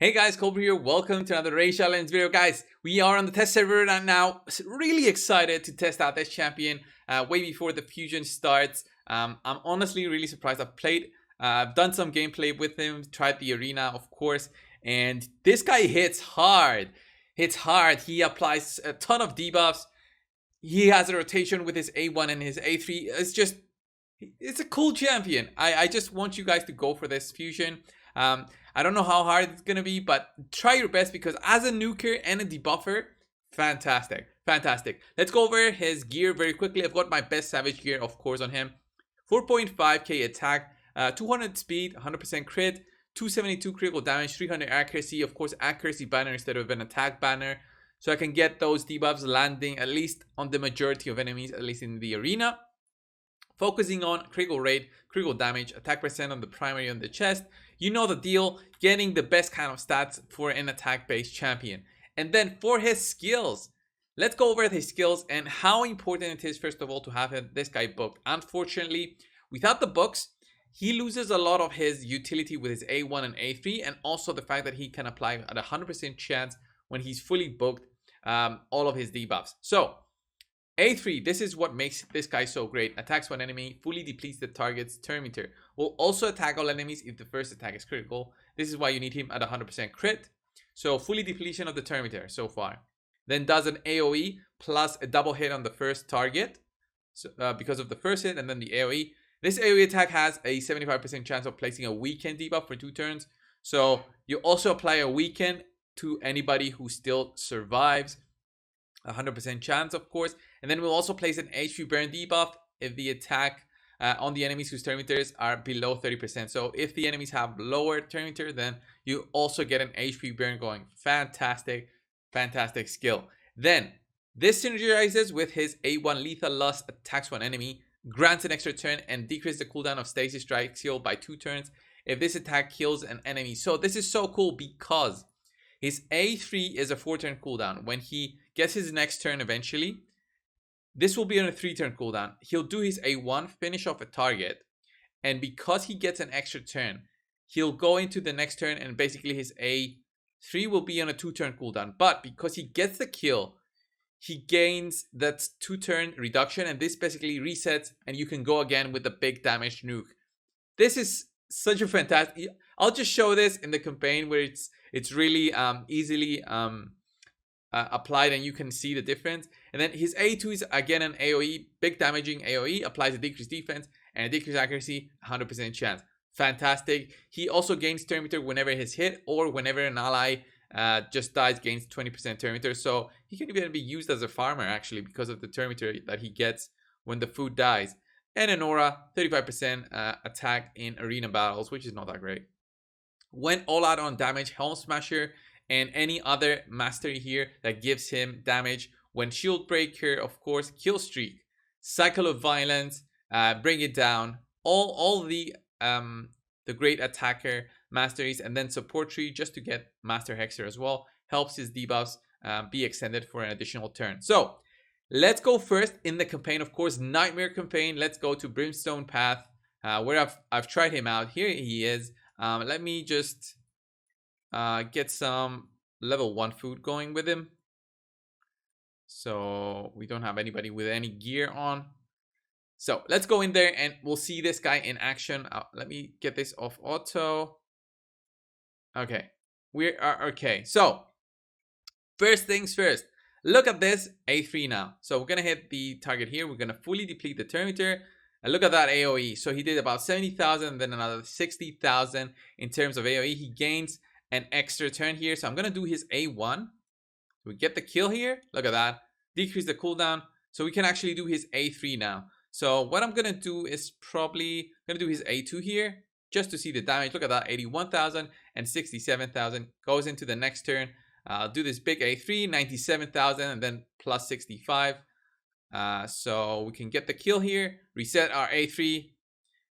Hey guys, coldbrew here. Welcome to another race challenge video. Guys, we are on the test server right now. Really excited to test out this champion way before the fusion starts. I'm honestly really surprised. I've done some gameplay with him, tried the arena, of course, and this guy hits hard. He applies a ton of debuffs. He has a rotation with his A1 and his A3. It's a cool champion. I just want you guys to go for this fusion. I don't know how hard it's gonna be, but try your best because as a nuker and a debuffer, fantastic. Let's go over his gear very quickly. I've got my best savage gear, of course, on him. 4.5k attack, 200 speed, 100% crit, 272 critical damage, 300 accuracy. Of course, accuracy banner instead of an attack banner. So I can get those debuffs landing at least on the majority of enemies, at least in the arena. Focusing on critical rate, critical damage, attack percent on the primary on the chest. You know the deal, getting the best kind of stats for an attack-based champion. And then for his skills, let's go over his skills and how important it is, first of all, to have this guy booked. Unfortunately, without the books, he loses a lot of his utility with his A1 and A3, and also the fact that he can apply at 100% chance when he's fully booked all of his debuffs. So, A3, this is what makes this guy so great. Attacks one enemy, fully depletes the target's turn meter. Will also attack all enemies if the first attack is critical. This is why you need him at 100% crit. So fully depletion of the turn meter so far. Then does an AoE plus a double hit on the first target. So, because of the first hit and then the AoE. This AoE attack has a 75% chance of placing a weaken debuff for 2 turns. So you also apply a weaken to anybody who still survives. 100% chance, of course. And then we'll also place an HP burn debuff if the attack on the enemies whose turn meters are below 30%. So if the enemies have lower turn meter, then you also get an HP burn going. Fantastic skill. Then this synergizes with his A1 lethal lust, attacks one enemy, grants an extra turn, and decreases the cooldown of stasis strike skill by 2 turns if this attack kills an enemy. So this is so cool because his A3 is a 4-turn cooldown. When he gets his next turn eventually, this will be on a 3-turn cooldown. He'll do his A1, finish off a target, and because he gets an extra turn, he'll go into the next turn and basically his A3 will be on a 2-turn cooldown. But because he gets the kill, he gains that 2-turn reduction, and this basically resets and you can go again with the big damage nuke. This is such a fantastic... I'll just show this in the campaign where it's really easily applied and you can see the difference. And then his A2 is again an AoE, big damaging AoE, applies a decreased defense and a decreased accuracy, 100% chance. Fantastic. He also gains turn meter whenever he's hit or whenever an ally just dies, gains 20% turn meter. So he can even be used as a farmer actually because of the turn meter that he gets when the food dies. And an aura, 35% attack in arena battles, which is not that great. Went all out on damage, Helm Smasher, and any other mastery here that gives him damage. When Shield Breaker, of course, Kill Streak, Cycle of Violence, Bring It Down, all the great attacker masteries, and then Support Tree just to get Master Hexer as well. Helps his debuffs be extended for an additional turn. So let's go first in the campaign, of course, Nightmare campaign. Let's go to Brimstone Path, where I've tried him out. Here he is. Let me just get some level 1 food going with him. So we don't have anybody with any gear on. So let's go in there and we'll see this guy in action. Let me get this off auto. Okay, we are okay. So first things first, look at this A3 now. So we're gonna hit the target here. We're gonna fully deplete the turn meter. And look at that AoE. So he did about 70,000, then another 60,000 in terms of AoE. He gains an extra turn here. So I'm going to do his A1. We get the kill here. Look at that. Decrease the cooldown. So we can actually do his A3 now. So what I'm going to do is probably going to do his A2 here just to see the damage. Look at that. 81,000 and 67,000 goes into the next turn. I'll do this big A3, 97,000 and then plus 65. So we can get the kill here, reset our A3,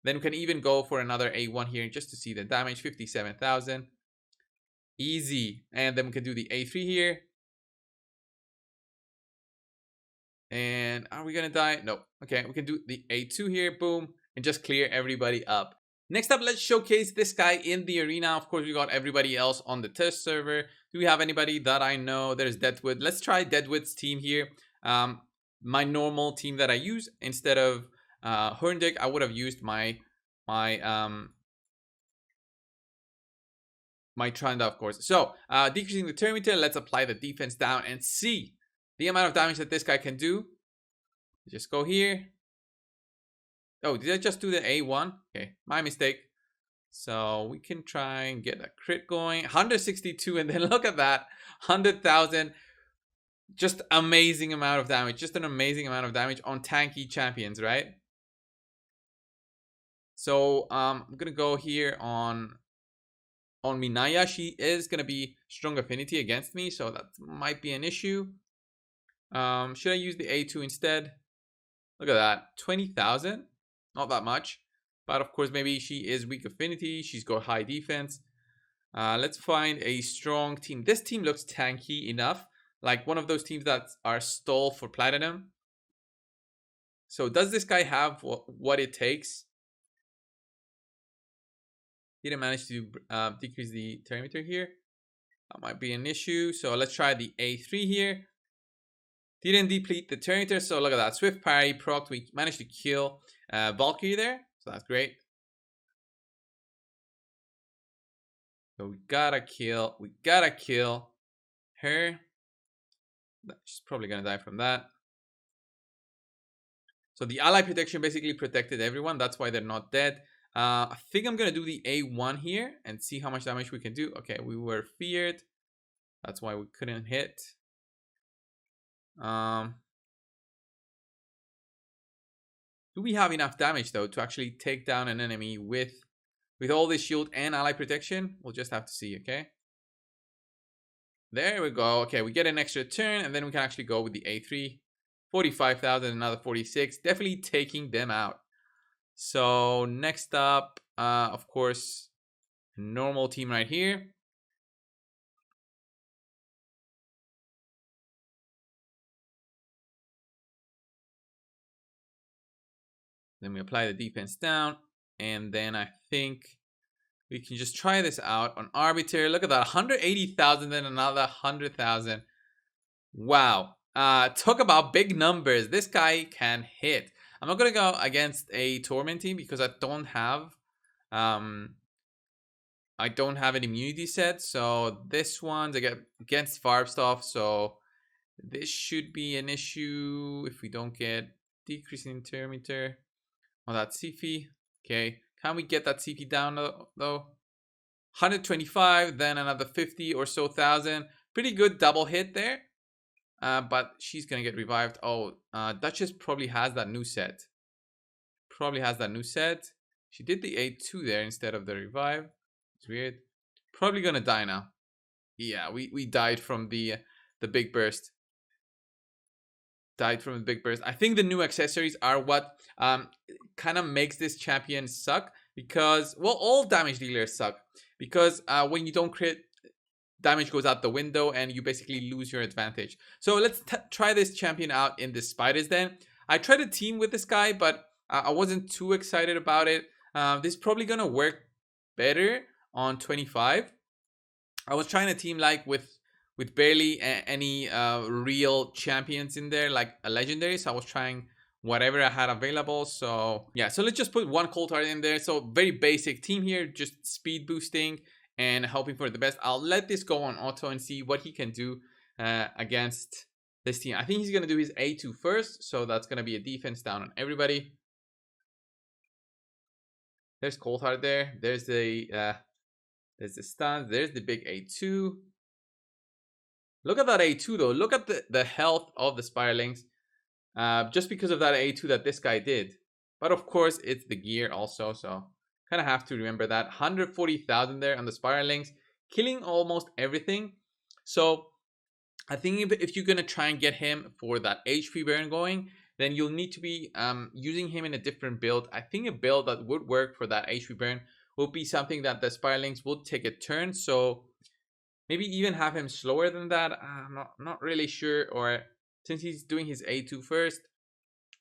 then we can even go for another A1 here just to see the damage, 57,000. Easy. And then we can do the A3 here. And are we gonna die? No. Okay, we can do the A2 here, boom, and just clear everybody up. Next up, let's showcase this guy in the arena. Of course, we got everybody else on the test server. Do we have anybody that I know? There's Deadwood. Let's try Deadwood's team here. My normal team that I use instead of Hurndig, I would have used my Tranda, of course. So, decreasing the turn meter, let's apply the defense down and see the amount of damage that this guy can do. Just go here. Oh, did I just do the A1? Okay, my mistake. So we can try and get a crit going. 162, and then look at that. 100,000. Just amazing amount of damage. Just an amazing amount of damage on tanky champions, right? So I'm gonna go here on Minaya. She is gonna be strong affinity against me, so that might be an issue. Should I use the A2 instead? Look at that, 20,000. Not that much, but of course maybe she is weak affinity. She's got high defense. Let's find a strong team. This team looks tanky enough, like one of those teams that are stall for platinum. So does this guy have what it takes? Didn't manage to decrease the thermometer here. That might be an issue. So let's try the A3 here. Didn't deplete the thermometer, so look at that. Swift parry, proc. We managed to kill Valkyrie there, so that's great. So we gotta kill her. She's probably gonna die from that. So the ally protection basically protected everyone. That's why they're not dead. I think I'm gonna do the A1 here and see how much damage we can do. Okay, we were feared. That's why we couldn't hit. Do we have enough damage though to actually take down an enemy with all this shield and ally protection? We'll just have to see, okay? There we go. Okay, we get an extra turn and then we can actually go with the A3. 45,000, another 46. Definitely taking them out. So next up, of course, normal team right here. Then we apply the defense down. And then I think we can just try this out on Arbiter. Look at that, 180,000, then another 100,000. Wow. Talk about big numbers. This guy can hit. I'm not going to go against a Torment team because I don't have an immunity set. So this one's against Farb stuff. So this should be an issue if we don't get decreasing thermometer on that CP. Okay. Can we get that CP down though? 125, then another 50 or so thousand. Pretty good double hit there. But she's gonna get revived. Oh, Duchess probably has that new set. She did the A2 there instead of the revive. It's weird. Probably gonna die now. Yeah, we died from the big burst. I think the new accessories are what kind of makes this champion suck, because, well, all damage dealers suck, because when you don't crit, damage goes out the window and you basically lose your advantage. So let's try this champion out in the Spider's Den. I tried a team with this guy, but I wasn't too excited about it. This is probably gonna work better on 25. I was trying a team like with barely any real champions in there, like a legendary. So I was trying whatever I had available. So yeah, so let's just put one cold heart in there. So very basic team here, just speed boosting and hoping for the best. I'll let this go on auto and see what he can do against this team. I think he's gonna do his A2 first, so that's gonna be a defense down on everybody. There's cold heart there. There's the stun. There's the big A2. Look at that A2 though. Look at the health of the Spiralings. Just because of that A2 that this guy did. But of course, it's the gear also. So kind of have to remember that. 140,000 there on the Spiralings. Killing almost everything. So I think if you're going to try and get him for that HP burn going, then you'll need to be using him in a different build. I think a build that would work for that HP burn will be something that the Spiralings will take a turn. So maybe even have him slower than that. I'm not really sure. Or since he's doing his A2 first,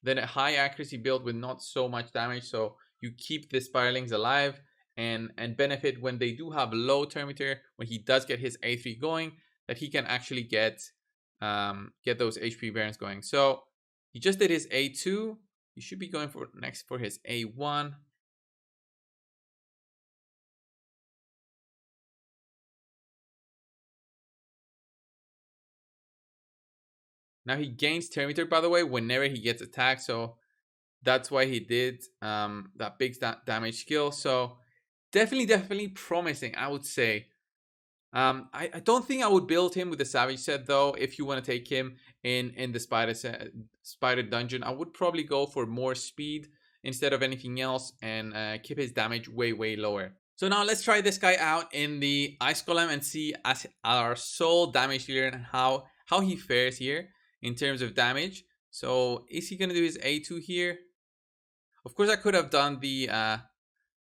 then a high accuracy build with not so much damage. So you keep the spiralings alive and benefit when they do have low turn meter, when he does get his A3 going, that he can actually get those HP variants going. So he just did his A2. He should be going for next for his A1. Now he gains turn meter, by the way, whenever he gets attacked. So that's why he did that big damage skill. So definitely promising, I would say. I don't think I would build him with the Savage set though. If you want to take him in the Spider Dungeon, I would probably go for more speed instead of anything else and keep his damage way lower. So now let's try this guy out in the Ice Golem and see as our sole damage dealer and how he fares here in terms of damage. So is he gonna do his A2 here? Of course, I could have done the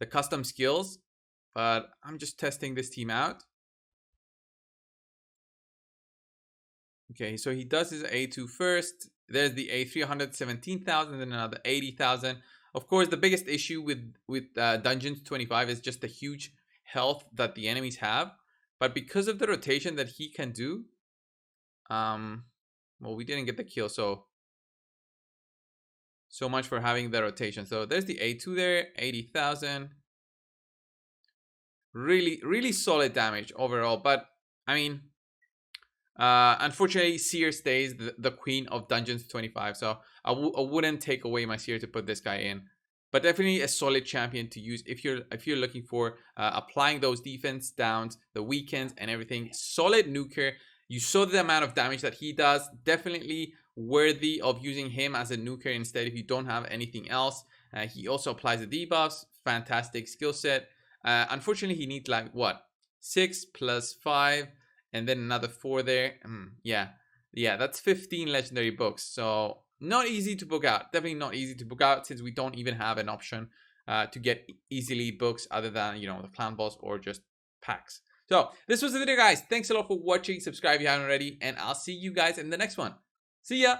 custom skills, but I'm just testing this team out. Okay, so he does his A2 first. There's the A3, 117,000, and another 80,000. Of course, the biggest issue with Dungeons 25 is just the huge health that the enemies have. But because of the rotation that he can do, well, we didn't get the kill, so much for having the rotation. So there's the A2 there, 80,000. Really solid damage overall. But I mean, unfortunately, Seer stays the queen of Dungeons 25, so I wouldn't take away my Seer to put this guy in. But definitely a solid champion to use if you're looking for applying those defense downs, the weekends, and everything. Solid nuker. You saw the amount of damage that he does. Definitely worthy of using him as a nuker instead if you don't have anything else. He also applies the debuffs. Fantastic skill set. Unfortunately, he needs like what? 6 plus 5. And then another 4 there. Yeah, that's 15 legendary books. So not easy to book out. Definitely not easy to book out since we don't even have an option to get easily books other than, you know, the clan boss or just packs. So this was the video, guys. Thanks a lot for watching. Subscribe if you haven't already. And I'll see you guys in the next one. See ya.